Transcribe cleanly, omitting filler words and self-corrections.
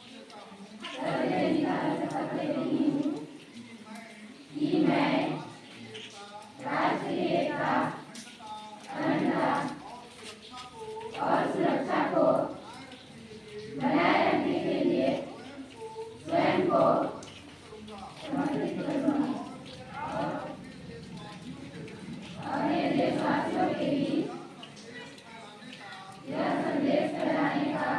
सत्य निष्ठा से सत्य हूँ कि मैं राष्ट्रीय एकता, अखंडता और सुरक्षा को बनाए रखने के लिए स्वयं को समर्पित करूँगा और अपने देशवासियों के बीच यह संदेश फैलाने का